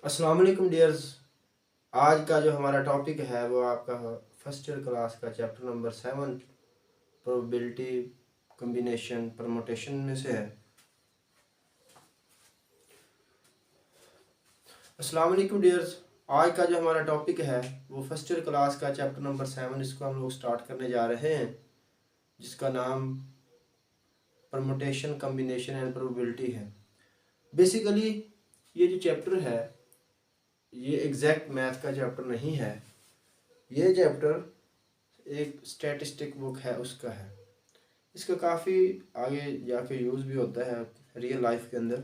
अस्सलाम वालेकुम डियर्स। आज का जो हमारा टॉपिक है वो आपका फर्स्ट ईयर क्लास का chapter number 7 probability combination permutation में से है। अस्सलाम वालेकुम डियर्स। आज का जो हमारा टॉपिक है वो फर्स्ट ईयर क्लास का चैप्टर नंबर 7, इसको हम लोग स्टार्ट करने जा रहे हैं, जिसका नाम परमुटेशन कम्बिनेशन एंड प्रोबेबिलिटी है। बेसिकली ये जो चैप्टर है ये एग्जैक्ट मैथ का चैप्टर नहीं है। ये चैप्टर एक स्टैटिस्टिक बुक है उसका है। इसका काफ़ी आगे जाके यूज़ भी होता है रियल लाइफ के अंदर।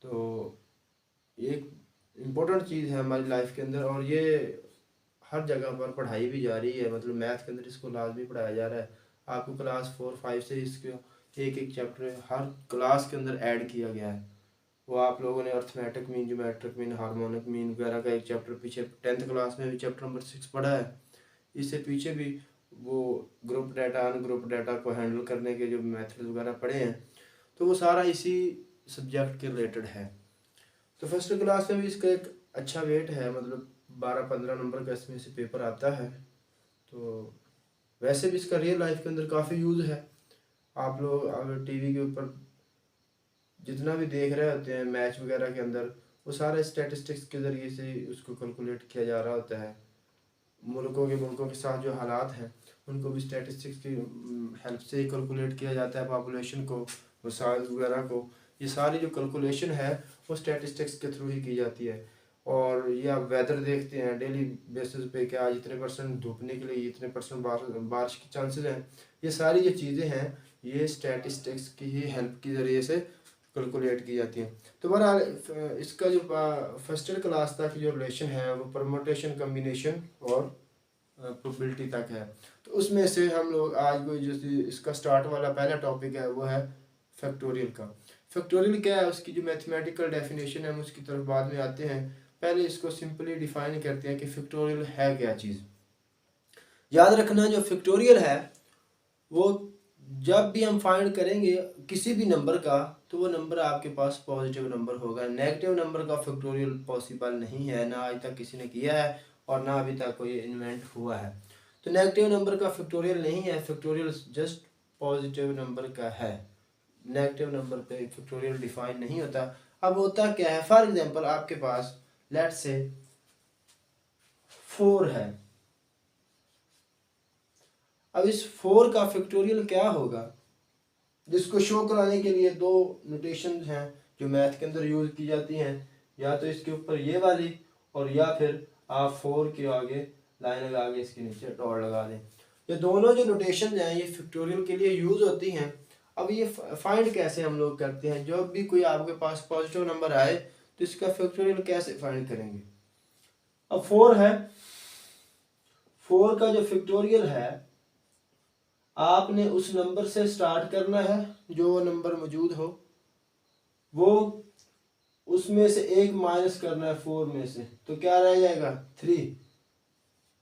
तो ये एक इम्पोर्टेंट चीज़ है हमारी लाइफ के अंदर, और ये हर जगह पर पढ़ाई भी जा रही है। मतलब मैथ के अंदर इसको लाजमी पढ़ाया जा रहा है। आपको क्लास 4-5 से इसके एक एक चैप्टर हर क्लास के अंदर ऐड किया गया है। वो आप लोगों ने arithmetic mean, geometric mean, harmonic mean वगैरह का एक चैप्टर पीछे 10th क्लास में भी चैप्टर नंबर 6 पढ़ा है। इससे पीछे भी वो ग्रुप डाटा अनग्रुप डाटा को हैंडल करने के जो मेथड वगैरह पढ़े हैं, तो वो सारा इसी सब्जेक्ट के रिलेटेड है। तो फर्स्ट क्लास में भी इसका एक अच्छा वेट है, मतलब 12-15 नंबर का इसमें से पेपर आता है। तो वैसे भी इसका रियल लाइफ के अंदर काफ़ी यूज़ है। आप लोग अगर टीवी के ऊपर जितना भी देख रहे होते हैं मैच वगैरह के अंदर, वो सारे स्टैटिस्टिक्स के ज़रिए से उसको कैलकुलेट किया जा रहा होता है। मुल्कों के साथ जो हालात हैं उनको भी स्टैटिस्टिक्स की हेल्प से ही कैलकुलेट किया जाता है। पॉपुलेशन को, वसाइल वगैरह को, ये सारी जो कैलकुलेशन है वो स्टैटिस्टिक्स के थ्रू ही की जाती है। और ये आप वेदर देखते हैं डेली बेसिस पे कि आज इतने परसेंट धूप निकली, इतने परसेंट बारिश की चांसेस हैं। ये सारी जो चीज़ें हैं ये स्टैटिस्टिक्स की ही हेल्प के ज़रिए से कैलकुलेट की जाती है। तो बहरहाल इसका जो फर्स्ट ईयर क्लास तक जो रिलेशन है वो परमुटेशन कम्बिनेशन और प्रोबेबिलिटी तक है। तो उसमें से हम लोग आज को जो इसका स्टार्ट वाला पहला टॉपिक है वो है फैक्टोरियल का। फैक्टोरियल क्या है, उसकी जो मैथमेटिकल डेफिनेशन है हम उसकी तरफ बाद में आते हैं। पहले इसको सिंपली डिफाइन करते हैं कि फैक्टोरियल है क्या चीज़। याद रखना जो फैक्टोरियल है वो जब भी हम फाइंड करेंगे किसी भी नंबर का, तो वो नंबर आपके पास पॉजिटिव नंबर होगा। नेगेटिव नंबर का फैक्टोरियल पॉसिबल नहीं है, ना आज तक किसी ने किया है और ना अभी तक कोई इन्वेंट हुआ है। तो नेगेटिव नंबर का फैक्टोरियल नहीं है, फैक्टोरियल जस्ट पॉजिटिव नंबर का है। नेगेटिव नंबर पे फैक्टोरियल डिफाइन नहीं होता। अब होता क्या है, फॉर एग्जांपल आपके पास लेट्स से 4 है। अब इस 4 का फैक्टोरियल क्या होगा, जिसको शो कराने के लिए दो नोटेशन हैं जो मैथ के अंदर यूज की जाती हैं। या तो इसके ऊपर ये वाली, और या फिर आप 4 के आगे लाइन लगा के इसके नीचे डॉट लगा दें। ये दोनों जो नोटेशन हैं ये फैक्टोरियल के लिए यूज होती हैं। अब ये फाइंड कैसे हम लोग करते हैं, जब भी कोई आपके पास पॉजिटिव नंबर आए तो इसका फैक्टोरियल कैसे फाइंड करेंगे। अब 4 है, 4 का जो फैक्टोरियल है आपने उस नंबर से स्टार्ट करना है जो नंबर मौजूद हो, वो उसमें से एक माइनस करना है 4 में से, तो क्या रह जाएगा 3,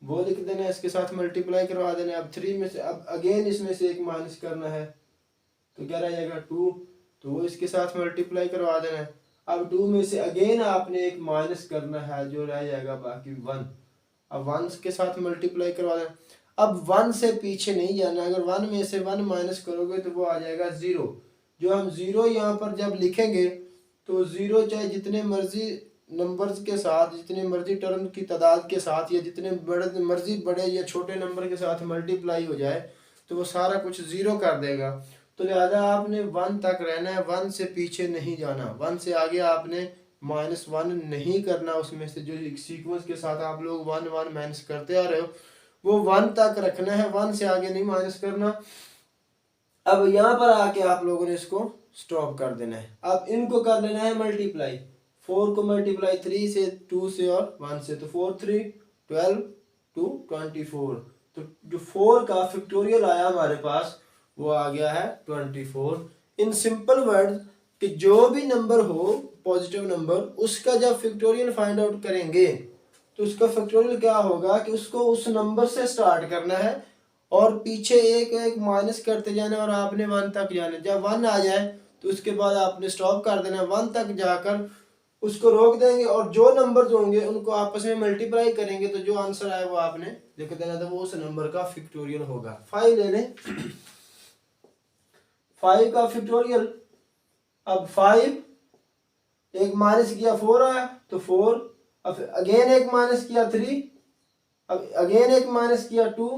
वो लिख देना है, इसके साथ मल्टीप्लाई करवा देना है। अब 3 में से अब अगेन इसमें से एक माइनस करना है, तो क्या रह जाएगा 2, तो वो इसके साथ मल्टीप्लाई करवा देना है। अब 2 में से अगेन आपने एक माइनस करना है, जो रह जाएगा बाकी 1। अब 1 के साथ मल्टीप्लाई करवा देना। अब 1 से पीछे नहीं जाना, अगर 1 में से 1 माइनस करोगे तो वो आ जाएगा 0। जो हम 0 यहाँ पर जब लिखेंगे तो 0 चाहे जितने मर्जी नंबर्स के साथ, जितने मर्जी टर्म की तादाद के साथ, या जितने बड़े मर्जी बड़े या छोटे नंबर के साथ मल्टीप्लाई हो जाए तो वो सारा कुछ 0 कर देगा। तो लिहाजा आपने 1 तक रहना है, 1 से पीछे नहीं जाना। 1 से आगे आपने -1 नहीं करना। उसमें से जो सीक्वेंस के साथ आप लोग 1 माइनस करते आ रहे हो वो 1 तक रखना है, 1 से आगे नहीं माइनस करना। अब यहाँ पर आके आप लोगों ने इसको स्टॉप कर देना है। अब इनको कर लेना है मल्टीप्लाई, 4 को मल्टीप्लाई 3 से, 2 से और 1 से, तो 4 3 12 2 24। तो जो 4 का फैक्टोरियल आया हमारे पास वो आ गया है 24। इन सिंपल वर्ड कि जो भी नंबर हो पॉजिटिव नंबर, उसका जब फैक्टोरियल फाइंड आउट करेंगे तो उसका फैक्टोरियल क्या होगा कि उसको उस नंबर से स्टार्ट करना है और पीछे एक एक माइनस करते जाना और आपने 1 तक जाना। जब 1 आ जाए तो उसके बाद आपने स्टॉप कर देना। 1 तक जाकर उसको रोक देंगे और जो नंबर जो होंगे उनको आपस में मल्टीप्लाई करेंगे तो जो आंसर आए वो आपने लिख देना, तो वो उस नंबर का फैक्टोरियल होगा। 5 ले लें, 5 का फैक्टोरियल। अब 5 एक माइनस किया 4 आया तो 4, अब अगेन एक माइनस किया 3, अब अगेन एक माइनस किया 2,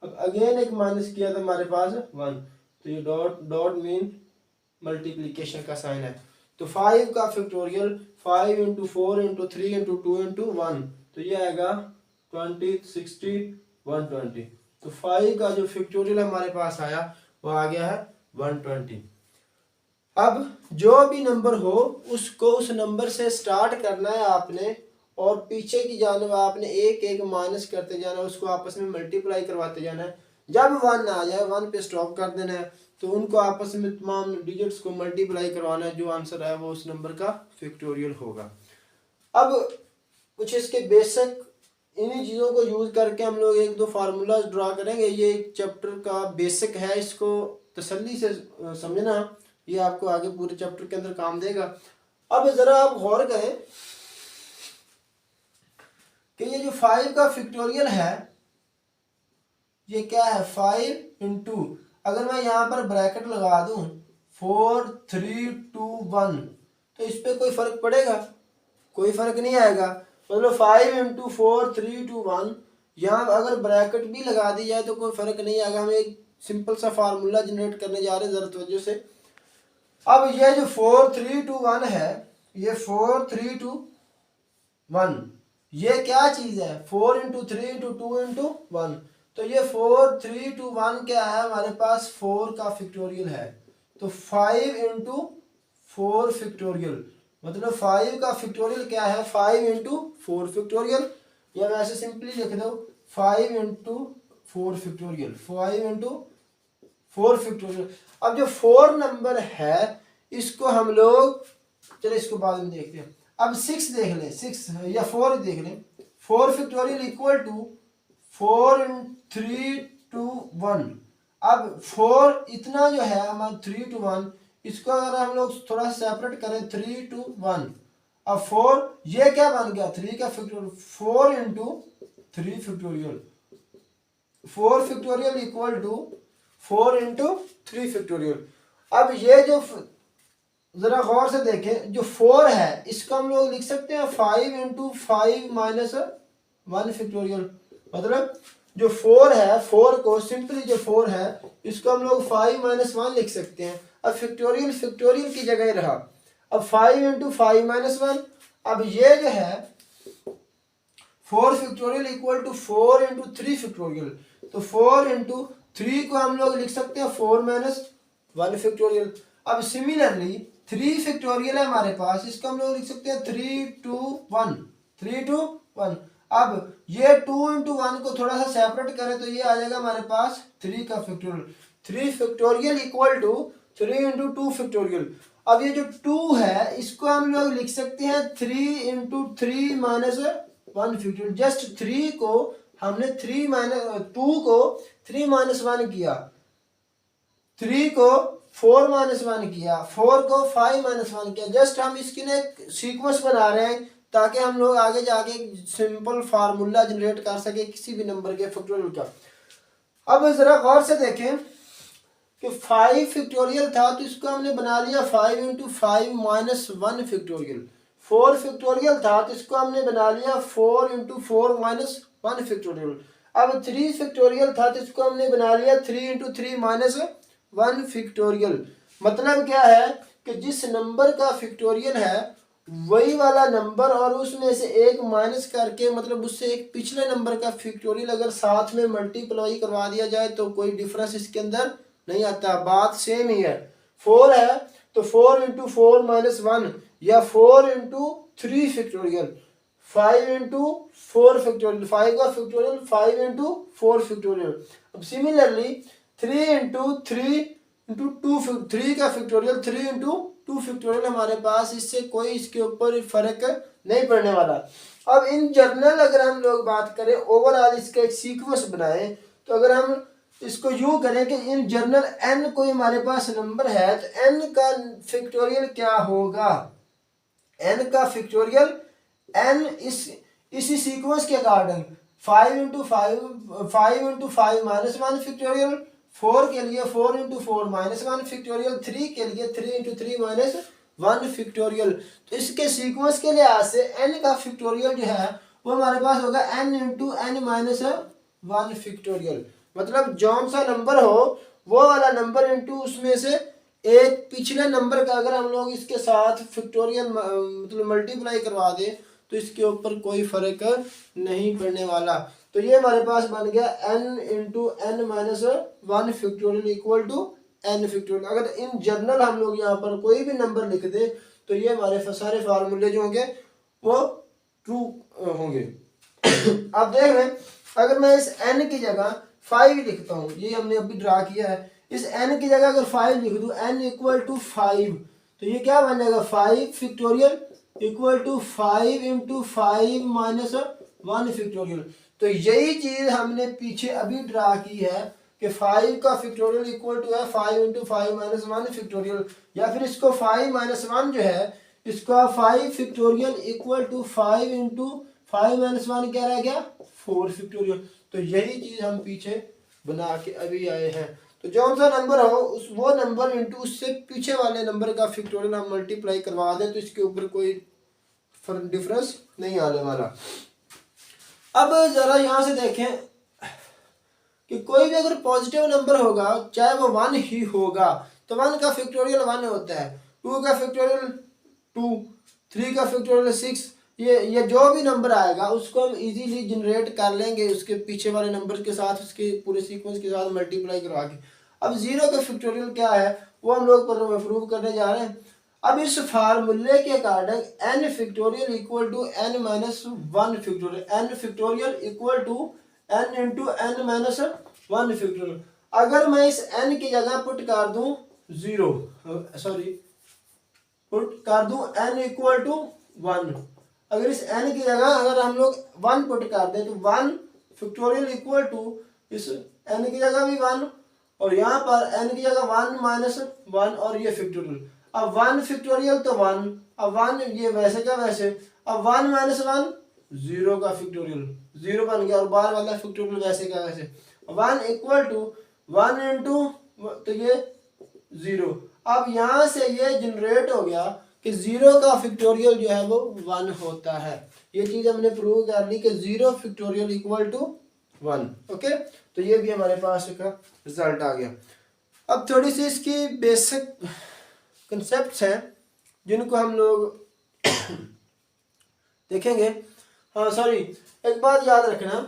अब अगेन एक माइनस किया तो हमारे पास 1। तो ये डॉट डॉट मीन मल्टीप्लिकेशन का साइन है। तो 5 का factorial 5 into 4 into 3 into 2 into 1, तो ये आएगा 20, 60, 120। तो 5 का जो फैक्टोरियल हमारे पास आया वो आ गया है 120। अब जो भी नंबर हो उसको उस नंबर से स्टार्ट करना है आपने, और पीछे की जानब आपने एक एक माइनस करते जाना है, उसको आपस में मल्टीप्लाई करवाते जाना है। जब 1 आ जाए 1 पे स्टॉप कर देना है, तो उनको आपस में तमाम डिजिट्स को मल्टीप्लाई करवाना है, जो आंसर आया वो उस नंबर का फैक्टोरियल होगा। अब कुछ इसके बेसिक इन्हीं चीज़ों को यूज़ करके हम लोग एक दो फार्मूलाज ड्रा करेंगे। ये एक चैप्टर का बेसिक है, इसको तसल्ली से समझना, ये आपको आगे पूरे चैप्टर के अंदर काम देगा। अब ज़रा आप गौर करें कि ये जो 5 का फैक्टोरियल है ये क्या है, 5 इंटू, अगर मैं यहाँ पर ब्रैकेट लगा दूं 4 3 2 1, तो इस पर कोई फर्क पड़ेगा? कोई फर्क नहीं आएगा। मतलब 5 इंटू 4 3 2 1, यहाँ अगर ब्रैकेट भी लगा दी जाए तो कोई फर्क नहीं आएगा। हम एक सिंपल सा फार्मूला जनरेट करने जा रहे हैं, जरा तवज्जो से। अब ये जो 4 3 2 1 है, ये 4 3 2 1, ये क्या चीज है? 4 इंटू 3 इंटू 2 इंटू 1, तो ये 4 3 2 1 क्या है हमारे पास? 4 का फैक्टोरियल है। तो 5 इंटू 4 फैक्टोरियल, मतलब 5 का फैक्टोरियल क्या है? 5 इंटू 4 फैक्टोरियल, या मैं ऐसे सिंपली लिख दो 5 इंटू 4 फैक्टोरियल, 5 इंटू 4 फैक्टोरियल। अब जो 4 नंबर है इसको हम लोग, चलो इसको बाद में देखते हैं। अब 6 देख लें, 6 या 4 देख लें। 4 फैक्टोरियल इक्वल टू 4 3 2 1। अब 4 इतना जो है हमारा 3 to 1, इसको अगर हम लोग थोड़ा सेपरेट करें 3 to 1, अब 4 ये क्या बन गया? 3 का factorial, 4 into 3 factorial, 4 factorial equal to 4 into 3 factorial. अब ये जो जरा गौर से देखें, जो 4 है इसको हम लोग लिख सकते हैं 5 इंटू 5 माइनस 1 फैक्टोरियल। मतलब जो 4 है, 4 को सिंपली जो 4 है इसको हम लोग 5 माइनस 1 लिख सकते हैं। अब फैक्टोरियल फैक्टोरियल की जगह रहा। अब 5 इंटू 5 माइनस 1, अब ये जो है 4 factorial equal to 4 into 3 factorial, तो 4 इंटू 3 को हम लोग लिख सकते हैं 4 माइनस 1 फैक्टोरियल। अब सिमिलरली 3 फैक्टोरियल है हमारे पास, इसको हम लोग लिख सकते हैं 3 to 1, 3 to 1। अब ये 2 इंटू 1 को थोड़ा सा सेपरेट करें तो ये आ जाएगा हमारे पास 3 का factorial. 3 factorial equal to 3 into 2 factorial. अब ये जो 2 है इसको हम लोग लिख सकते हैं 3 इंटू 3 माइनस 1 फैक्टोरियल। जस्ट 3 को हमने 3 माइनस 2 को 3 माइनस 1 किया, 3 को 4 माइनस 1 किया, 4 को 5 माइनस 1 किया। जस्ट हम इसकी ना एक सीक्वेंस बना रहे हैं ताकि हम लोग आगे जाके सिंपल फार्मूला जनरेट कर सके किसी भी नंबर के फैक्टोरियल का। अब जरा गौर से देखें कि 5 फैक्टोरियल था तो इसको हमने बना लिया 5 इंटू 5 माइनस 1 फैक्टोरियल। 4 फैक्टोरियल था तो इसको हमने बना लिया 4 इंटू 4 माइनस 1 फैक्टोरियल। अब 3 फैक्टोरियल था तो इसको हमने बना लिया 3 इंटू 3 माइनस 1 फैक्टोरियल। मतलब क्या है कि जिस नंबर का फैक्टोरियल है वही वाला नंबर और उसमें से एक माइनस करके, मतलब उससे एक पिछले नंबर का फैक्टोरियल अगर साथ में मल्टीप्लाई करवा दिया जाए तो कोई डिफरेंस इसके अंदर नहीं आता, बात सेम ही है। 4 है तो 4 इंटू 4 माइनस 1, या 4 इंटू 3 फैक्टोरियल, 5 इंटू 4 फैक्टोरियल, 5 का फैक्टोरियल 5 इंटू 4 फैक्टोरियल। अब सिमिलरली 3 इंटू 3 इंटू 2, 3 का फैक्टोरियल 3 इंटू 2 फैक्टोरियल हमारे पास, इससे कोई इसके ऊपर फर्क नहीं पड़ने वाला। अब इन जनरल अगर हम लोग बात करें ओवरऑल इसका एक सीक्वेंस बनाएं, तो अगर हम इसको यूं करें कि इन जनरल n कोई हमारे पास नंबर है तो n का फैक्टोरियल क्या होगा? n का फैक्टोरियल n इसी सीक्वेंस के अकॉर्डिंग 5 इंटू 5 माइनस 1 फैक्टोरियल, 4 के लिए 4 इंटू 4 माइनस 1 फैक्टोरियल, 3 के लिए 3 इंटू 3 माइनस 1 फैक्टोरियल। तो इसके सीक्वेंस के लिहाज से n का फैक्टोरियल जो है वो हमारे पास होगा n into n minus 1 factorial. मतलब जौन सा नंबर हो वो वाला नंबर इंटू उसमें से एक पिछले नंबर का अगर हम लोग इसके साथ फैक्टोरियल मतलब मल्टीप्लाई करवा दें तो इसके ऊपर कोई फर्क नहीं पड़ने वाला। तो ये हमारे पास बन गया n into n minus 1 factorial equal to n factorial. अगर इन जनरल हम लोग यहाँ पर कोई भी नंबर लिख दे तो ये हमारे सारे फार्मूले जो होंगे वो ट्रू होंगे। अब देख लें, अगर मैं इस n की जगह 5 लिखता हूँ, ये हमने अभी ड्रा किया है, इस n की जगह अगर 5 लिख दूँ n इक्वल टू 5 तो ये क्या बन जाएगा 5 factorial equal to 5 into 5 minus 1 factorial. तो यही चीज हमने पीछे अभी ड्रा की है कि 5 का फैक्टोरियल इक्वल टू है 5 इंटू 5 माइनस 1 फैक्टोरियल, या फिर इसको 5 माइनस 1 जो है इसका 5 factorial equal to 5 into 5 minus 1 क्या रह गया 4 फैक्टोरियल। तो यही चीज हम पीछे बना के अभी आए हैं। तो जौन सा नंबर हो उस वो नंबर इंटू उससे पीछे वाले नंबर का फैक्टोरियल हम मल्टीप्लाई करवा दें तो इसके ऊपर कोई डिफरेंस नहीं आने वाला। अब जरा यहाँ से देखें कि कोई भी अगर पॉजिटिव नंबर होगा चाहे वो 1 ही होगा तो 1 का फैक्टोरियल 1 होता है, 2 का फैक्टोरियल 2, 3 का फैक्टोरियल 6, ये जो भी नंबर आएगा उसको हम इजीली जनरेट कर लेंगे उसके पीछे वाले नंबर के साथ, उसके पूरे सीक्वेंस के साथ मल्टीप्लाई करवा के। अब 0 का फैक्टोरियल क्या है वो हम लोग प्रूव करने जा रहे हैं। अब इस फार्मूले के according n factorial equal to n minus 1 factorial, n factorial equal to n into n minus 1 factorial. अगर मैं इस n की जगह पुट कर दूं 0, सॉरी पुट कर दूं n इक्वल टू 1, अगर इस n की जगह अगर हम लोग 1 पुट कर दें तो 1 फैक्टोरियल इक्वल टू इस n की जगह भी 1 और यहाँ पर n की जगह 1 माइनस 1 और ये फैक्टोरियल। अब 1 फैक्टोरियल तो 1, अब 1 ये वैसे का वैसे, अब 1 माइनस 1 0 का फैक्टोरियल 0 बन गया और बाहर वाला फैक्टोरियल वैसे का वैसे। 1 इक्वल टू 1 इंटू तो ये 0। अब यहाँ से ये जनरेट हो गया कि 0 का फैक्टोरियल जो है वो 1 होता है। ये चीज हमने प्रूव कर ली कि 0 फैक्टोरियल इक्वल टू 1। ओके, तो ये भी हमारे पास का रिजल्ट आ गया। अब थोड़ी सी इसकी बेसिक कंसेप्ट्स हैं जिनको हम लोग देखेंगे। हाँ सॉरी, एक बात याद रखना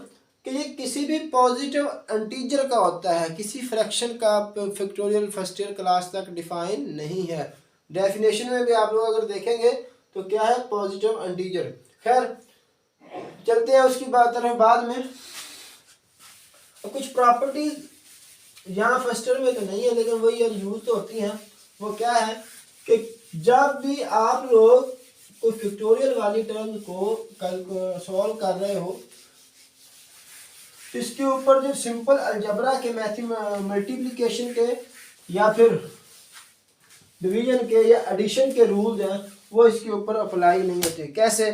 कि ये किसी भी पॉजिटिव इंटीजर का होता है, किसी फ्रैक्शन का फैक्टोरियल फर्स्ट ईयर क्लास तक डिफाइन नहीं है। डेफिनेशन में भी आप लोग अगर देखेंगे तो क्या है पॉजिटिव इंटीजर। खैर चलते हैं उसकी बात तरफ बाद में। कुछ प्रॉपर्टीज यहाँ फर्स्ट ईयर में तो नहीं है लेकिन वही यूज तो होती हैं। वो क्या है कि जब भी आप लोग कोई फैक्टोरियल वाली टर्म को सॉल्व कर रहे हो इसके ऊपर जो सिंपल अलजेब्रा के मल्टीप्लिकेशन के या फिर डिवीजन के या एडिशन के रूल्स हैं वो इसके ऊपर अप्लाई नहीं होते। कैसे,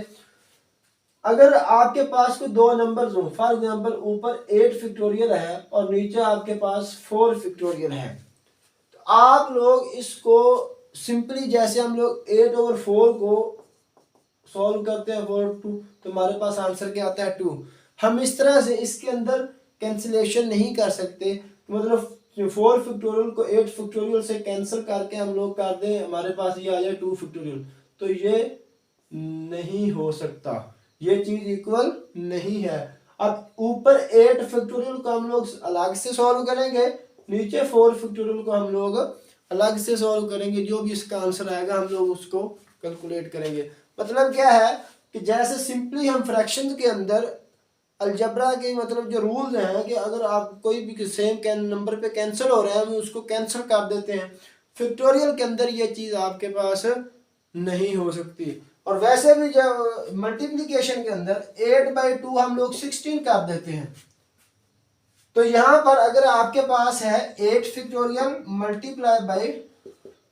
अगर आपके पास कोई दो नंबर्स हो, फॉर एग्जांपल ऊपर 8 फैक्टोरियल है और नीचे आपके पास 4 फैक्टोरियल है, तो आप लोग इसको सिंपली जैसे हम लोग 8/4 को सॉल्व करते हैं 4/2 तो हमारे पास आंसर क्या आता है 2। हम इस तरह से इसके अंदर कैंसिलेशन नहीं कर सकते, मतलब 4 फैक्टोरियल को 8 फैक्टोरियल से कैंसिल करके हम लोग कर दें हमारे पास ये आ जाए 2 फैक्टोरियल, तो ये नहीं हो सकता, ये चीज इक्वल नहीं है। अब ऊपर 8 फैक्टोरियल को हम लोग अलग से सॉल्व करेंगे, नीचे 4 फैक्टोरियल को हम लोग अलग से सॉल्व करेंगे, जो भी इसका आंसर आएगा हम लोग उसको कैलकुलेट करेंगे। मतलब क्या है कि जैसे सिंपली हम फ्रैक्शन के अंदर अलजेब्रा के मतलब जो रूल्स हैं कि अगर आप कोई भी सेम नंबर पे कैंसिल हो रहा है हम उसको कैंसिल कर देते हैं, फैक्टोरियल के अंदर ये चीज़ आपके पास नहीं हो सकती। और वैसे भी जब मल्टीप्लिकेशन के अंदर 8/2 हम लोग 16 कर देते हैं, तो यहाँ पर अगर आपके पास है 8 फैक्टोरियल मल्टीप्लाई बाई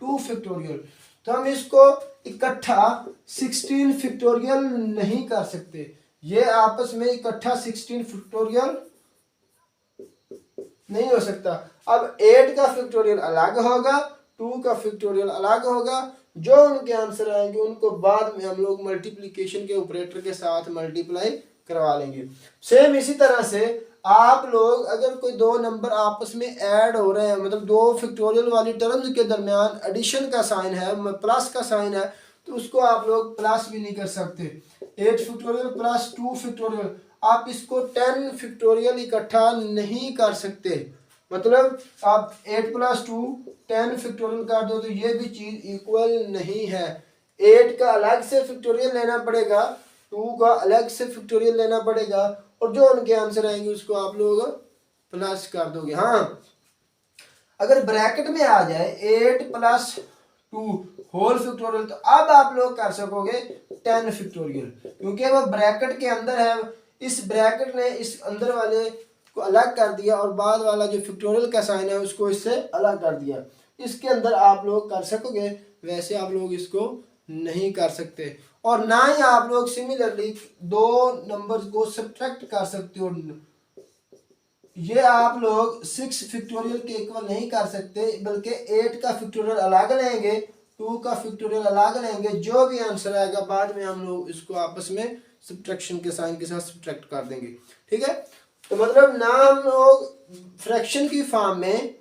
2 फैक्टोरियल तो हम इसको इकट्ठा 16 फैक्टोरियल नहीं कर सकते। ये आपस में इकट्ठा 16 फैक्टोरियल नहीं हो सकता। अब 8 का फैक्टोरियल अलग होगा, 2 का फैक्टोरियल अलग होगा। जो उनके आंसर आएंगे उनको बाद में हम लोग मल्टीप्लिकेशन के ऑपरेटर के साथ मल्टीप्लाई करवा लेंगे। सेम इसी तरह से आप लोग अगर कोई दो नंबर आपस में ऐड हो रहे हैं, मतलब दो फैक्टोरियल वाली टर्म्स के दरमियान एडिशन का साइन है, प्लस का साइन है, तो उसको आप लोग प्लस भी नहीं कर सकते। 8 फैक्टोरियल प्लस 2 फैक्टोरियल, आप इसको 10 फैक्टोरियल इकट्ठा नहीं कर सकते। मतलब आप 8 प्लस 2 10 फैक्टोरियल कर दो तो ये भी चीज इक्वल नहीं है। 8 का अलग से फैक्टोरियल लेना पड़ेगा, 2 का अलग से फैक्टोरियल लेना पड़ेगा, और जो उनके आंसर आएंगे उसको आप लोग प्लस कर दोगे। हाँ, अगर ब्रैकेट में आ जाए 8 प्लस 2 होल फैक्टोरियल, तो अब आप लोग कर सकोगे 10 फैक्टोरियल, क्योंकि वो ब्रैकेट के अंदर है। इस ब्रैकेट ने इस अंदर वाले को अलग कर दिया और बाद वाला जो फैक्टोरियल का साइन है उसको इससे अलग कर दिया। इसके अंदर आप लोग कर सकोगे, वैसे आप लोग इसको नहीं कर सकते। और ना ही आप लोग सिमिलरली दो नंबर्स को सब्ट्रैक्ट कर सकते हो। ये आप लोग 6 फैक्टोरियल के इक्वल नहीं कर सकते, बल्कि 8 का फैक्टोरियल अलग लेंगे, 2 का फैक्टोरियल अलग लेंगे। जो भी आंसर आएगा बाद में हम लोग इसको आपस में सब्ट्रैक्शन के साइन के साथ सब्ट्रैक्ट कर देंगे। ठीक है, तो मतलब ना हम लोग फ्रैक्शन की फॉर्म में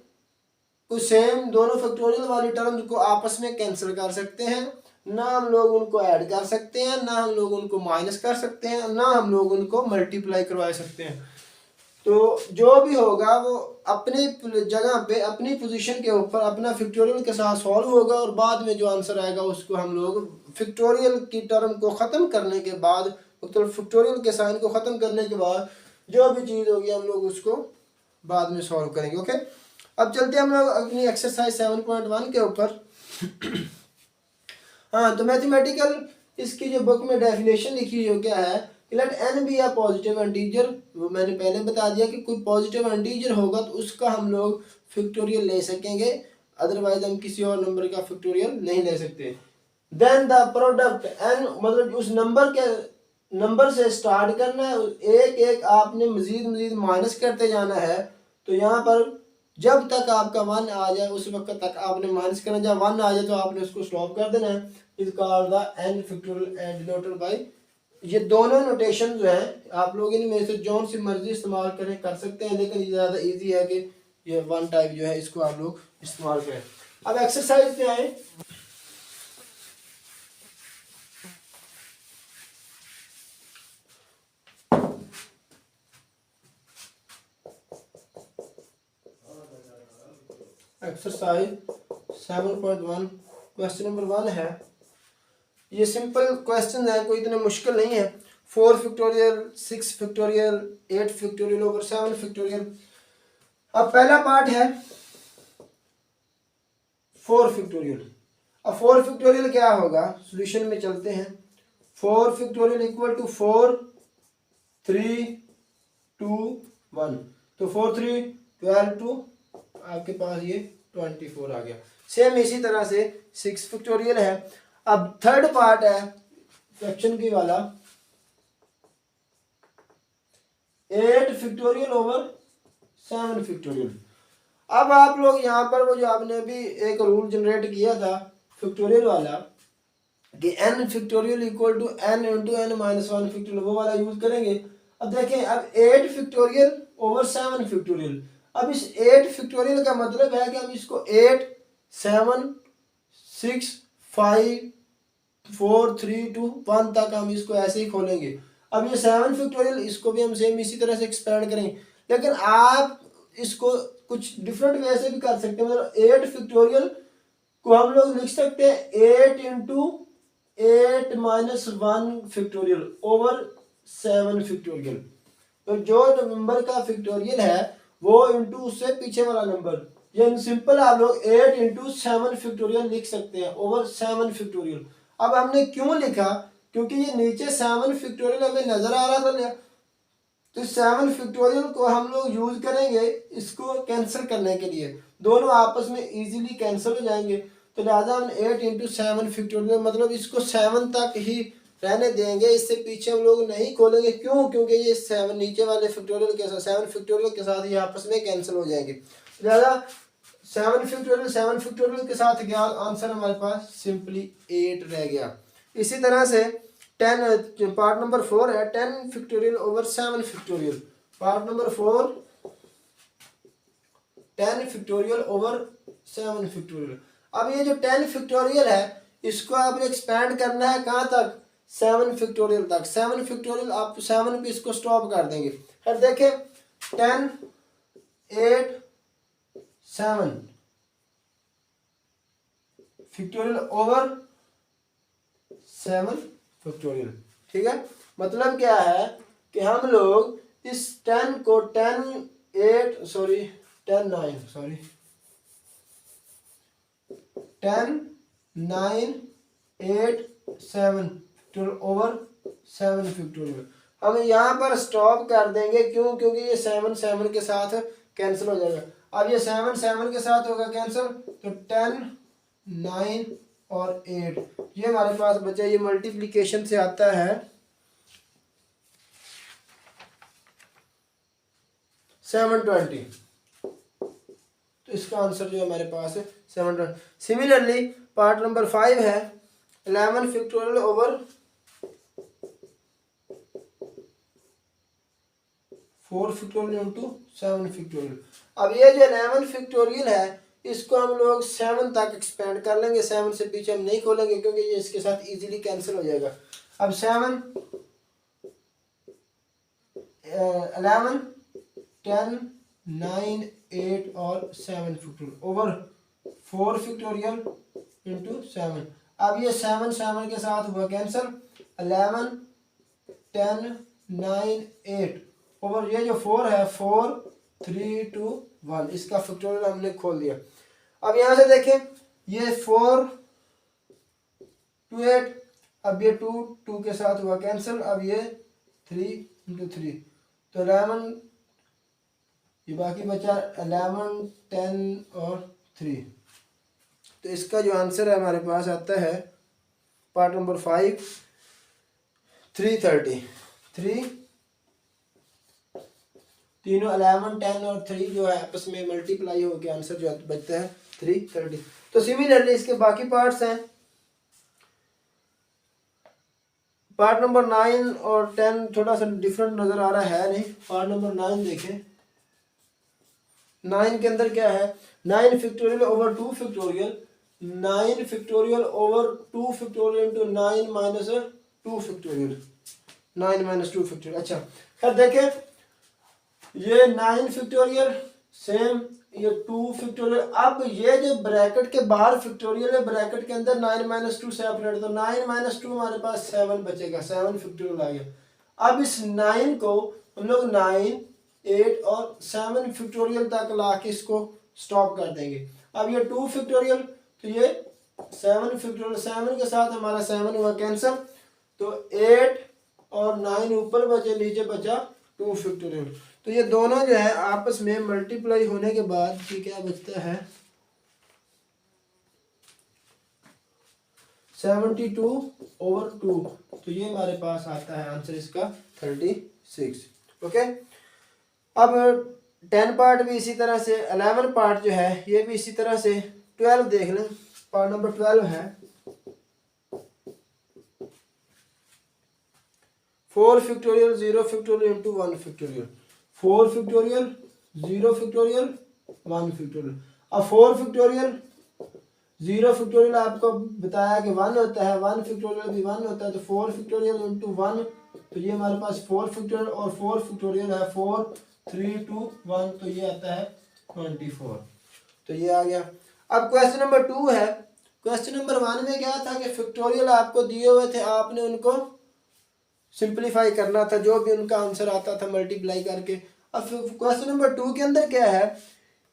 कुछ सेम दोनों फैक्टोरियल वाली टर्म्स को आपस में कैंसिल कर सकते हैं, ना हम लोग उनको ऐड कर सकते हैं, ना हम लोग उनको माइनस कर सकते हैं, ना हम लोग उनको मल्टीप्लाई करवा सकते हैं। तो जो भी होगा वो अपनी जगह पे अपनी पोजीशन के ऊपर अपना फैक्टोरियल के साथ सॉल्व होगा, और बाद में जो आंसर आएगा उसको हम लोग फैक्टोरियल की टर्म को ख़त्म करने के बाद, मतलब फैक्टोरियल के साइन को ख़त्म करने के बाद जो भी चीज़ होगी हम लोग उसको बाद में सॉल्व करेंगे। ओके, अब चलते हैं हम लोग अपनी एक्सरसाइज 7.1 के ऊपर। हाँ, तो मैथमेटिकल इसकी जो बुक में डेफिनेशन लिखी है क्या है, let n be a positive integer. वो मैंने पहले बता दिया कि कोई पॉजिटिव इंटीजर होगा तो उसका हम लोग फैक्टोरियल ले सकेंगे, अदरवाइज हम किसी और नंबर का फैक्टोरियल नहीं ले सकते। देन द प्रोडक्ट n, मतलब उस नंबर से स्टार्ट करना है, एक एक आपने मजीद माइनस करते जाना है। तो यहाँ पर जब तक आपका 1 आ जाए उस वक्त तक आपने माइनस करना, जब 1 आ जाए तो आपने उसको स्टॉप कर देना है। Is called the n factorial and denoted by. ये दोनों नोटेशन जो है आप लोग इनमें से जो सी मर्जी इस्तेमाल करें कर सकते हैं, लेकिन ये ज़्यादा इजी है कि ये 1 टाइप जो है इसको आप लोग इस्तेमाल करें। अब एक्सरसाइज पे आए। एक्सरसाइज 7.1 क्वेश्चन नंबर 1 है। ये सिंपल क्वेश्चन है, कोई इतना मुश्किल नहीं है। 4 factorial 6 factorial 8 factorial over 7 factorial. अब पहला पार्ट है 4 फैक्टोरियल। अब 4 फैक्टोरियल क्या होगा, सॉल्यूशन में चलते हैं। 4 फैक्टोरियल इक्वल टू 4 3 2 1, तो 4 3 12 2 आपके पास ये 24 आ गया। सेम इसी तरह से 6 फैक्टोरियल है। अब थर्ड पार्ट है फ्रैक्शन की वाला, 8 फैक्टोरियल ओवर 7 फैक्टोरियल। अब आप लोग यहाँ पर वो जो आपने अभी एक रूल जनरेट किया था फैक्टोरियल वाला कि n factorial equal to n into n minus 1 factorial, वो वाला यूज करेंगे। अब देखें, अब 8 फैक्टोरियल ओवर 7 फैक्टोरियल। अब इस 8 फैक्टोरियल का मतलब है कि हम इसको 8 7 6 5 4 3 2 1 तक हम इसको ऐसे ही खोलेंगे। अब ये 7 फैक्टोरियल इसको भी हम सेम इसी तरह से एक्सपेंड करेंगे, लेकिन आप इसको कुछ डिफरेंट वे से भी कर सकते हैं। मतलब 8 फैक्टोरियल को हम लोग लिख सकते हैं 8 into 8 minus 1 factorial over 7 factorial. तो जो नंबर का फैक्टोरियल है वो इंटू उससे पीछे वाला नंबर, ये सिंपल आप लोग 8 इंटू 7 फैक्टोरियल लिख सकते हैं ओवर 7 फैक्टोरियल। अब हमने क्यों लिखा, क्योंकि ये नीचे 7 फैक्टोरियल हमें नजर आ रहा था, तो 7 फैक्टोरियल को हम लोग यूज करेंगे इसको कैंसिल करने के लिए, दोनों आपस में इजीली कैंसिल हो जाएंगे। तो लिहाजा हम 8 इंटू 7 फैक्टोरियल, मतलब इसको 7 तक ही रहने देंगे, इससे पीछे हम लोग नहीं खोलेंगे। क्यों? क्योंकि ये 7 नीचे वाले फैक्टोरियल के साथ 7 फैक्टोरियल के साथ ये आपस में कैंसिल हो जाएंगे। लिहाजा 7 फैक्टोरियल के साथ क्या आंसर हमारे पास सिंपली 8 रह गया। इसी तरह से 10 पार्ट नंबर 4 है 10 factorial over 7 factorial. Part number 4 10 factorial over 7 factorial. अब ये जो 10 फैक्टोरियल है इसको आपने एक्सपैंड करना है कहाँ तक? 7 फैक्टोरियल तक। 7 फैक्टोरियल आप 7 पे इसको स्टॉप कर देंगे। फिर देखें 10 8 7 फैक्टोरियल ओवर 7 फैक्टोरियल। ठीक है, मतलब क्या है कि हम लोग इस 10 को 10 9 8 7 फैक्टोरियल ओवर 7 फैक्टोरियल हम यहाँ पर स्टॉप कर देंगे। क्यों? क्योंकि ये 7 7 के साथ कैंसिल हो जाएगा। अब ये 7 7 के साथ होगा कैंसिल, तो 10 9 और 8 ये हमारे पास बचा। ये मल्टीप्लिकेशन से आता है 720, तो इसका आंसर जो हमारे पास है 720। सिमिलरली पार्ट नंबर 5 है 11 factorial over 4 factorial into 7 factorial. अब ये जो 11 फैक्टोरियल है इसको हम लोग 7 तक एक्सपेंड कर लेंगे। 7 से पीछे हम नहीं खोलेंगे क्योंकि ये इसके साथ इजीली कैंसिल हो जाएगा। अब 7 11 10 9 8 और 7 फैक्टोरियल ओवर 4 फैक्टोरियल इंटू 7। अब ये 7 7 के साथ हुआ कैंसिल, 11 10 9 8 ओवर ये जो 4 है 4 3 2 1 इसका फैक्टोरियल हमने खोल दिया। अब यहाँ से देखें ये 4 2 8, अब ये 2 2 के साथ हुआ कैंसिल, अब ये 3 इंटू 3 तो 11, ये बाकी बचा 11 10 और 3। तो इसका जो आंसर है हमारे पास आता है पार्ट नंबर 5 330। 3 तीनों 11 10 और 3 जो है आपस में मल्टीप्लाई होकर आंसर जो बचता है 330। तो सिमिलरली इसके बाकी पार्ट्स हैं। पार्ट नंबर 9 और 10 थोड़ा सा डिफरेंट नजर आ रहा है नहीं। पार्ट नंबर 9 देखें, 9 के अंदर क्या है 9 factorial over 2 factorial, 9 factorial over 2 factorial into 9 minus 2 factorial, 9 minus 2 factorial. अच्छा फिर देखें ये 9 फैक्टोरियल सेम, ये 2 फैक्टोरियल। अब ये जो ब्रैकेट के बाहर फैक्टोरियल है ब्रैकेट के अंदर 9 माइनस 2 सेपरेट, तो 9 माइनस 2 हमारे पास 7 बचेगा, 7 फैक्टोरियल आ गया। अब इस 9 को हम लोग 9 8 और 7 फैक्टोरियल तक ला के इसको स्टॉप कर देंगे। अब ये 2 फैक्टोरियल तो ये 7 फैक्टोरियल, 7 के साथ हमारा 7 हुआ कैंसिल, तो 8 और 9 ऊपर बचे नीचे बचा 2 फैक्टोरियल। तो ये दोनों जो है आपस में मल्टीप्लाई होने के बाद ये क्या बचता है 72 ओवर 2। तो ये हमारे पास आता है आंसर इसका 36। ओके, अब 10 पार्ट भी इसी तरह से, 11 पार्ट जो है ये भी इसी तरह से। 12 देख लें, पार्ट नंबर 12 है 4 factorial 0 factorial into 1 factorial, 4 factorial 0 factorial 1 factorial. अब 4 फैक्टोरियल 0 फैक्टोरियल आपको बताया कि 1 होता है, 1 फैक्टोरियल भी 1 होता है, तो 4 फैक्टोरियल इंटू 1, तो ये हमारे पास 4 फैक्टोरियल और 4 फैक्टोरियल है 4 3 2 1, तो ये आता है 24। तो ये आ गया। अब क्वेश्चन नंबर 2 है। क्वेश्चन नंबर 1 में क्या था कि फैक्टोरियल आपको दिए हुए थे, आपने उनको सिंप्लीफाई करना था, जो भी उनका आंसर आता था मल्टीप्लाई करके। अब क्वेश्चन नंबर 2 के अंदर क्या है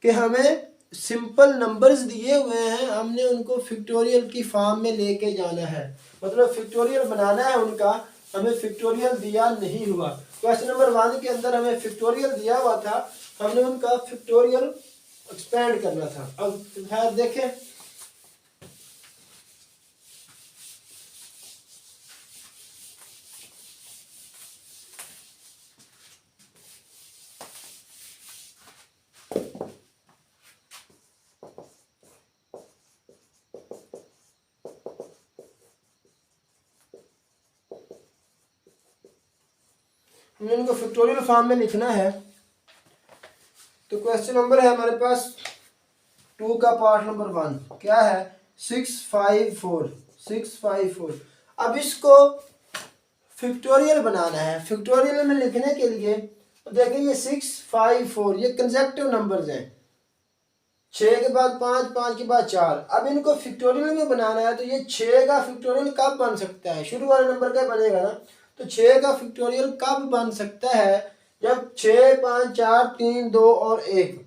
कि हमें सिंपल नंबर्स दिए हुए हैं, हमने उनको फैक्टोरियल की फॉर्म में लेके जाना है, मतलब फैक्टोरियल बनाना है उनका, हमें फैक्टोरियल दिया नहीं हुआ। क्वेश्चन नंबर 1 के अंदर हमें फैक्टोरियल दिया हुआ था, हमने उनका फैक्टोरियल एक्सपेंड करना था। अब खैर देखें हमने इनको फैक्टोरियल फॉर्म में लिखना है। तो क्वेश्चन नंबर है हमारे पास 2 का पार्ट नंबर 1 क्या है 654। अब इसको फैक्टोरियल बनाना है। फैक्टोरियल में लिखने के लिए देखिए ये 654 ये कंसेक्टिव नंबर्स हैं, 6 के बाद 5, 5 के बाद 4। अब इनको फैक्टोरियल में बनाना है तो ये 6 का फैक्टोरियल कब बन सकता है, शुरू वाले नंबर का बनेगा ना, तो 6 का फैक्टोरियल कब बन सकता है जब 6, 5, 4, 3, 2 और 1।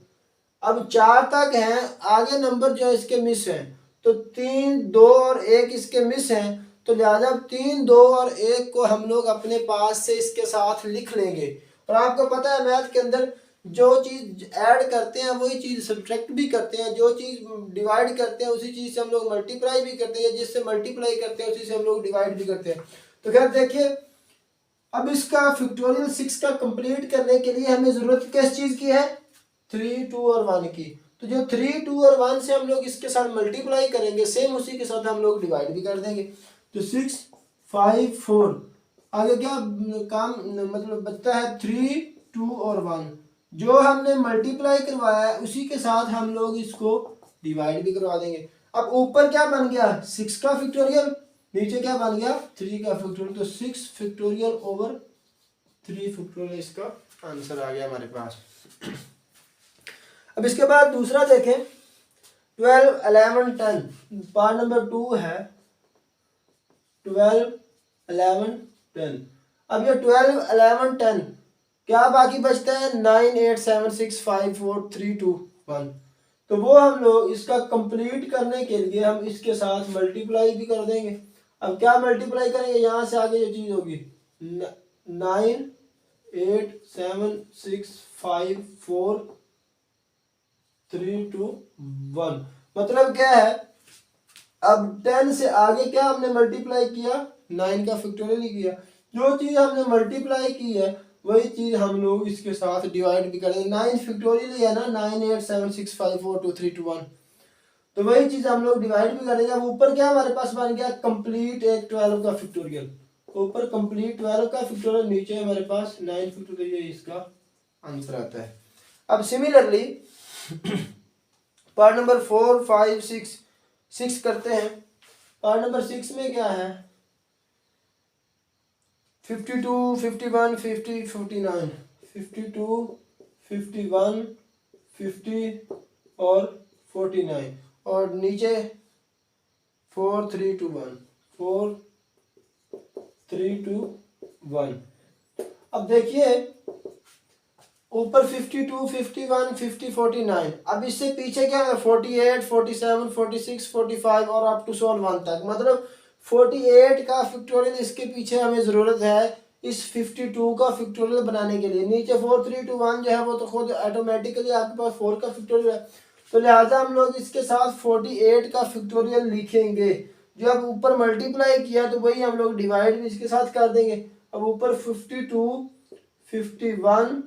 अब 4 तक हैं, आगे नंबर जो इसके मिस हैं, तो 3, 2 और 1 इसके मिस हैं, तो लिहाजा 3, 2 और 1 को हम लोग अपने पास से इसके साथ लिख लेंगे। और आपको पता है मैथ के अंदर जो चीज़ ऐड करते हैं वही चीज़ सब्ट्रैक्ट भी करते हैं, जो चीज़ डिवाइड करते हैं उसी चीज़ से हम लोग मल्टीप्लाई भी करते हैं, जिससे मल्टीप्लाई करते हैं उसी से हम लोग डिवाइड भी करते हैं। तो खैर देखिए अब इसका फैक्टोरियल 6 का कंप्लीट करने के लिए हमें ज़रूरत किस चीज़ की है 3, 2 और 1 की। तो जो 3, 2 और 1 से हम लोग इसके साथ मल्टीप्लाई करेंगे सेम उसी के साथ हम लोग डिवाइड भी कर देंगे। तो 6, 5, 4 आगे क्या काम मतलब बचता है 3, 2 और 1। जो हमने मल्टीप्लाई करवाया है उसी के साथ हम लोग इसको डिवाइड भी करवा देंगे। अब ऊपर क्या बन गया 6 का फैक्टोरियल, नीचे क्या बन गया 3 का फैक्टोरियल। तो 6 फैक्टोरियल ओवर 3 फैक्टोरियल इसका आंसर आ गया हमारे पास। अब इसके बाद दूसरा देखें 12, 11, 10 पार्ट नंबर 2 है 12, 11, 10। अब ये 12, 11, 10 क्या बाकी बचता है 9, 8, 7, 6, 5, 4, 3, 2, 1। तो वो हम लोग इसका कंप्लीट करने के लिए हम इसके साथ मल्टीप्लाई भी कर देंगे। अब क्या मल्टीप्लाई करेंगे, यहाँ से आगे जो चीज़ होगी 9, 8, 7, 6, 5, 4, 3, 2, 1। मतलब क्या है अब 10 से आगे क्या हमने मल्टीप्लाई किया 9 का फैक्टोरियल ही किया। जो चीज़ हमने मल्टीप्लाई की है वही चीज़ हम लोग इसके साथ डिवाइड भी करेंगे। 9 फैक्टोरियल है ना 9, 8, 7, 6, 5, 4, 2, 3, 2, 1। तो वही चीज़ हम लोग डिवाइड भी करेंगे। अब ऊपर क्या हमारे पास बन गया कंप्लीट एक 12 का फैक्टोरियल, ऊपर कंप्लीट 12 का फैक्टोरियल, नीचे हमारे पास 9 फैक्टोरियल, ये इसका आंसर आता है। अब सिमिलरली पार्ट नंबर 4, 5, 6 करते हैं। पार्ट नंबर 6 में क्या है 52, 51, 50, 49, 52, 51, 50 और 49 और नीचे 4, 3, 2, 1, 4, 3, 2, 1। अब देखिए ऊपर 52, 51, 50, 49। अब इससे पीछे क्या है 48, 47, 46, 45 और अप टू 1 तक। मतलब 48 का फैक्टोरियल इसके पीछे हमें ज़रूरत है इस 52 का फैक्टोरियल बनाने के लिए। नीचे 4, 3, 2, 1 जो है वो तो खुद ऑटोमेटिकली आपके पास 4 का फैक्टोरियल है, तो लिहाजा हम लोग इसके साथ 48 का फैक्टोरियल लिखेंगे। जो अब ऊपर मल्टीप्लाई किया तो वही हम लोग डिवाइड भी इसके साथ कर देंगे। अब ऊपर 52, 51,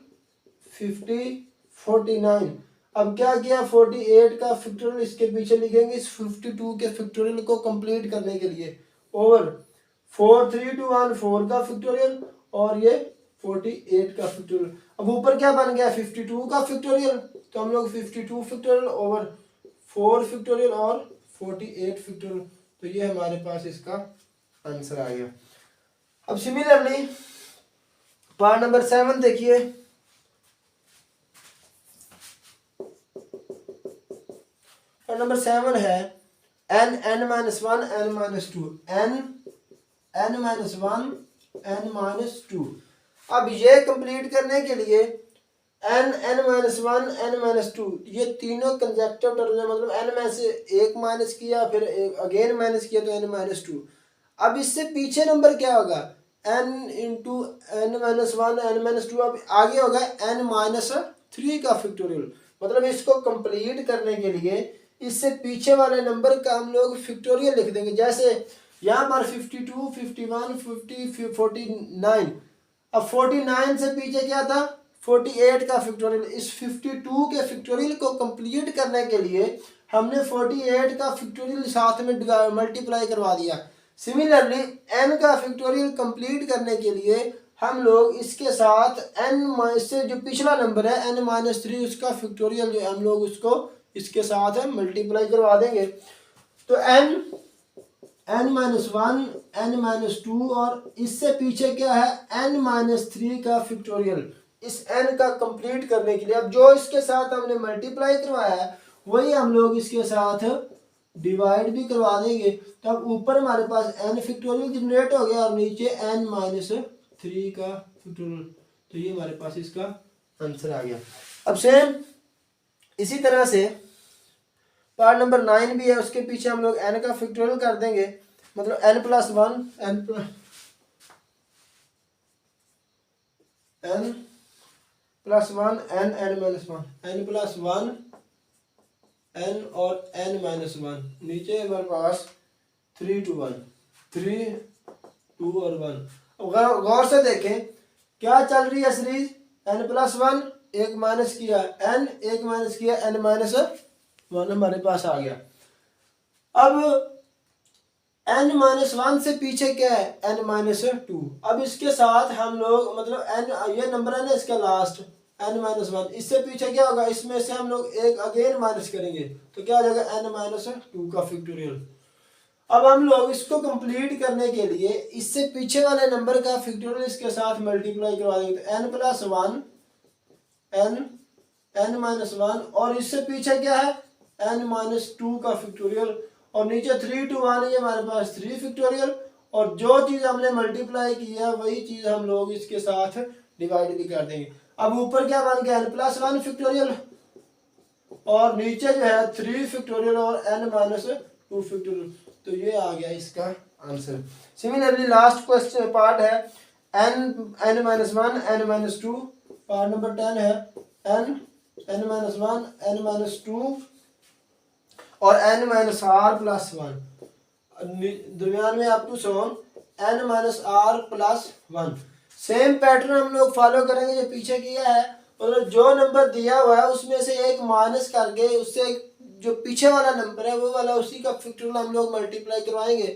50, 49। अब क्या किया 48 का फैक्टोरियल इसके पीछे लिखेंगे इस 52 के फैक्टोरियल को कंप्लीट करने के लिए ओवर 4, 3, 2, 1 4 का फैक्टोरियल और ये 48 का फैक्टोरियल। अब ऊपर क्या बन गया 52 का फैक्टोरियल, तो हम लोग 52 फैक्टोरियल ओवर 4 फैक्टोरियल और 48 फैक्टोरियल, तो ये हमारे पास इसका आंसर आ गया। अब सिमिलरली पार्ट नंबर 7 देखिए। नंबर 7 है n, n-1, n-2, n-1, n-2। अब ये कंप्लीट करने के लिए n, n-1, n-2 ये तीनों कंसेक्टिव टर्म है, मतलब n में से एक माइनस किया फिर अगेन माइनस किया तो n-2। अब इससे पीछे नंबर क्या होगा n इंटू n-1 n-2। अब आगे होगा n-3 का फैक्टोरियल। मतलब इसको कंप्लीट करने के लिए इससे पीछे वाले नंबर का हम लोग फैक्टोरियल लिख देंगे। जैसे यहाँ पर 52, 51, 50, 49। अब 49 से पीछे क्या था 48 का फैक्टोरियल। इस 52 के फैक्टोरियल को कंप्लीट करने के लिए हमने 48 का फैक्टोरियल साथ में मल्टीप्लाई करवा दिया। सिमिलरली n का फैक्टोरियल कंप्लीट करने के लिए हम लोग इसके साथ n से जो पिछला नंबर है n-3 उसका फैक्टोरियल जो हम लोग उसको इसके साथ मल्टीप्लाई करवा देंगे। तो n-1 n-2 और इससे पीछे क्या है n-3 का फैक्टोरियल। इस n का कंप्लीट करने के लिए अब जो इसके साथ हमने मल्टीप्लाई करवाया है वही हम लोग इसके साथ डिवाइड भी करवा देंगे। तो अब ऊपर हमारे पास n फैक्टोरियल जनरेट हो गया और नीचे n-3 का फैक्टोरियल। तो ये हमारे पास इसका आंसर आ गया। अब सेम इसी तरह से पार्ट नंबर 9 भी है, उसके पीछे हम लोग n का फैक्टोरियल कर देंगे, मतलब n+1 n+1 n और n-1 नीचे हमारे पास 3 to 1 3 2 और 1। गौर से देखें क्या चल रही है सीरीज, n+1 एक माइनस किया n, एक माइनस किया n-1 हमारे पास आ गया। अब n-1 से पीछे क्या है n-2। अब इसके साथ हम लोग मतलब n ये नंबर है ना इसका लास्ट n-1, इससे पीछे क्या होगा, इसमें से हम लोग एक अगेन माइनस करेंगे तो क्या हो जाएगा n-2 का फैक्टोरियल। अब हम लोग इसको कंप्लीट करने के लिए इससे पीछे वाले नंबर का फैक्टोरियल इसके साथ मल्टीप्लाई करवा देंगे। तो n+1 n-1 और इससे पीछे क्या है n-2 का फैक्टोरियल और नीचे 3 to 1 ये हमारे पास 3 फैक्टोरियल और जो चीज़ हमने मल्टीप्लाई की है वही चीज़ हम लोग इसके साथ डिवाइड भी कर देंगे। अब ऊपर क्या बन गया n+1 फैक्टोरियल और नीचे जो है 3 फैक्टोरियल और n-2 फैक्टोरियल। तो ये आ गया इसका answer. Similarly last question part है n-1 n-2, पार्ट नंबर 10 है n-1 n-2 और n-r+1 दरमियान में अप टू सोन n-r+1। सेम पैटर्न हम लोग फॉलो करेंगे जो पीछे किया है, मतलब जो नंबर दिया हुआ है उसमें से एक माइनस करके उससे जो पीछे वाला नंबर है वो वाला उसी का फैक्टोरियल हम लोग मल्टीप्लाई करवाएंगे।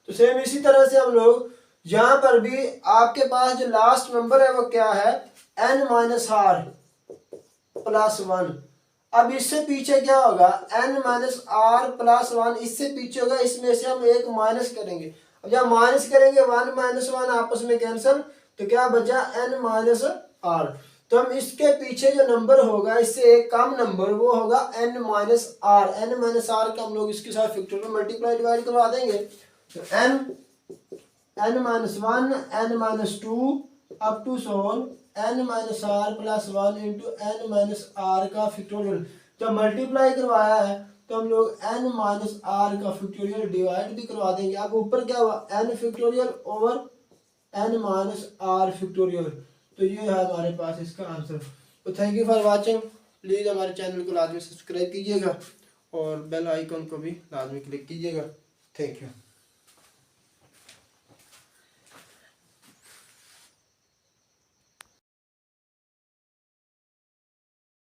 तो सेम इसी तरह से हम लोग यहाँ पर भी आपके पास जो लास्ट नंबर है वो क्या है n-r+1। अब इससे पीछे क्या होगा n-r+1, इससे पीछे होगा, इसमें से हम एक माइनस करेंगे। अब जब माइनस करेंगे 1-1 आपस में कैंसिल, तो क्या बचा n-r। तो हम इसके पीछे जो नंबर होगा इससे एक कम नंबर वो होगा n-r। n-r का हम लोग इसके साथ फैक्टोरियल मल्टीप्लाई डिवाइड करवा देंगे। तो n-1 n-2 अप टू सोन n-r+1 इंटू n-r का फैक्टोरियल। जब मल्टीप्लाई करवाया है तो हम लोग n-r का फैक्टोरियल डिवाइड भी करवा देंगे। अब ऊपर क्या हुआ n factorial over n-r factorial. तो ये है हमारे पास इसका आंसर। तो thank you for watching. Please हमारे चैनल को लाजमी सब्सक्राइब कीजिएगा और बेल आइकन को भी लाजमी क्लिक कीजिएगा। Thank you.